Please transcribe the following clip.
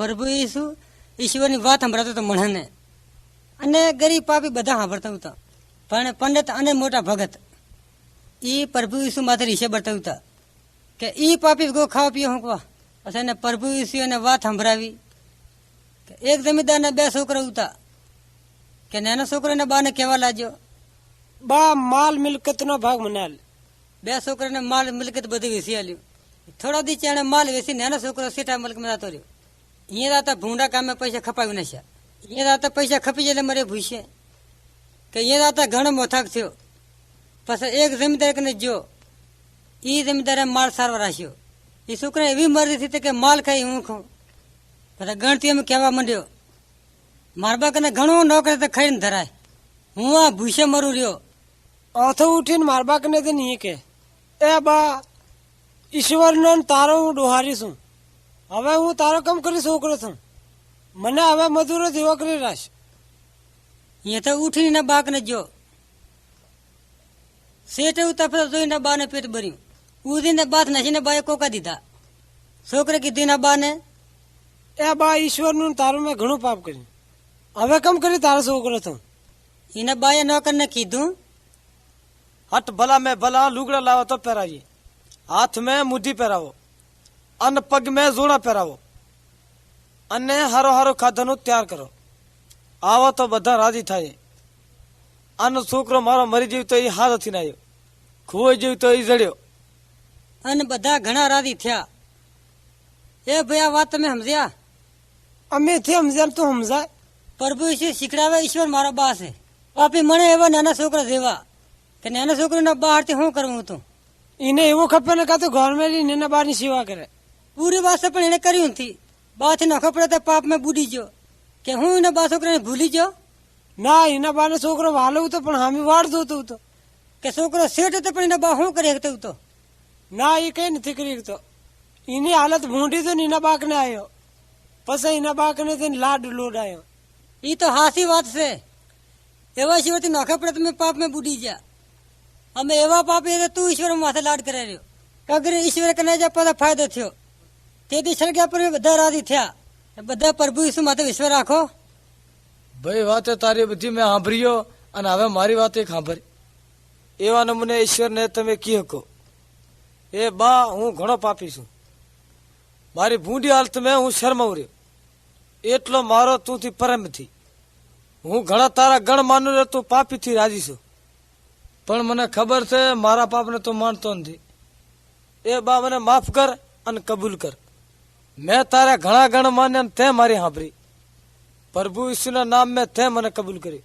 પ્રભુ ઈસુ ઈશ્વરની વાત સંભળાતો તો મણને અને ગરીબ પાપી બધા સાંભળતા હતા. પણ પંડિત અને મોટા ભગત એ પ્રભુ ઈસુ માથે રીશે બતાવતા હતા કે એ પાપી ગો ખાવા પીવા હોંકવા. પછી એને પ્રભુ ઈસુ એને વાત સંભળાવી કે એક જમીનદારના બે છોકરા હતા કે નાના છોકરાને બાને કહેવા લાગ્યો, બા માલ મિલકતનો ભાગ મને આલ. બે છોકરાને માલ મિલકત બધી વેચી આલ્યું. થોડા દી એને માલ વેચી નાનો છોકરો સીટા મલકમાં જતો રહ્યો. અહીંયા રાતા ભૂંડા કામે પૈસા ખપાવી નાખ્યા. અહીંયા રાતા પૈસા ખપી જાય મરે ભૂસે કે અહીંયા રાતા ઘણો મોથાક થયો. પછી એક જમીનદાર કને જો એ જમીનદારે માલ સારવાર રાખ્યો. એ છોકરા એવી મરજી હતી કે માલ ખાઈ હું ખાઉં. બધા ગણતી એમ કહેવા માંડ્યો, મારબા કને ઘણું ન કરે તો ખાઈને ધરાય, હું આ ભૂસે મરું રહ્યો. ઓથો ઉઠીને મારબા કને તો નહીં કે એ બા ઈશ્વરનો તારો હું ડોહારી છું. હવે હું તારો કામ કરી છોકરો છું, મને હવે મજૂરો જેવો કરી રાખ. અહીંયા તો ઉઠીને બાકને જો શેઠ એવું તપતા જોઈને બાને પેટ ભર્યું. ઉધીને બાથ નાખીને બાએ કોકા દીધા. છોકરે કીધું ના બાને, એ બા ઈશ્વરનું તારું મેં ઘણું પાપ કર્યું, હવે કેમ કરી તારો છોકરો છું. એને બાએ નોકરને કીધું, હટ ભલા મેં ભલા લુગડા લાવો તો પહેરાવીએ, હાથ મેં મુઠ્ઠી પહેરાવો અને પગ મેં જોડા પહેરાવો અને હારો હારો ખાધાનું તૈયાર કરો. આવો તો બધા રાજી થાય. આનો છોકરો મારો મરી જેવું તો એ હાથ નથી આવ્યો, ખોવાઈ જેવું તો એ જડ્યો. અને બધા ઘણા રાજી થયા. એ ભાઈ આ વાત તમે સમજ્યા? અમે થી સમજ્યા તો સમજાય. પ્રભુ ઈશ્વર શીખડાવે ઈશ્વર મારો બા છે. પાપી મને એવા નાના છોકરા જેવા કે નાના છોકરાના બહારથી શું કરવું હતું. એને એવું ખપે ને કાં તો ગવર્મેન્ટ એના બહારની સેવા કરે. પૂરી વાત પણ એને કર્યું નથી. બાથી નખો પડે તો પાપ મેં બુડી ગયો કે હું એના બા છોકરાને ભૂલી ગયો. ના એના બાને છોકરો વાલો હતો પણ હામી વાળ જોતો હતો કે છોકરો શેઠ હતો પણ એના બા શું કરી શકતો હતો. ના એ કઈ નથી કરી શકતો. એની હાલત ભૂંડી તો એના બાકને આવ્યો, પછી એના બાકને થઈને લાડ લોડ આવ્યો. એ તો હાસી વાત છે. એવા શિવથી નખો પડે તમે પાપ મેં બુડી ગયા. અમે એવા પાપી તું ઈશ્વર માથે લાડ કરાવી રહ્યો. અગર ઈશ્વર કને જ આપણને ફાયદો થયો. તેથી સળગ્યા પર બધા રાજી થયા. બધા પ્રભુ ઈસુ માથે વિશ્વાસ રાખો. ભાઈ વાતે તારી બધી મેં સાંભળ્યો અને હવે મારી વાત એક સાંભળી. એવા નમૂને ઈશ્વરને તમે કી શકો, એ બા હું ઘણો પાપી છું, મારી ભૂંડી હાલત મેં હું શરમાઉં રહ્યો, એટલો મારો તુંથી પરમથી. હું ઘણા તારા ગણ માનું રહ્યો, તું પાપીથી રાજી છું, પણ મને ખબર છે મારા પાપને તું માનતો નથી. એ બા મને માફ કર અને કબૂલ કર. મેં તારા ઘણા ગણ માન્યા તે મારી સાંભળી. પ્રભુ ઈસુના નામ મેં તે મને કબૂલ કરી.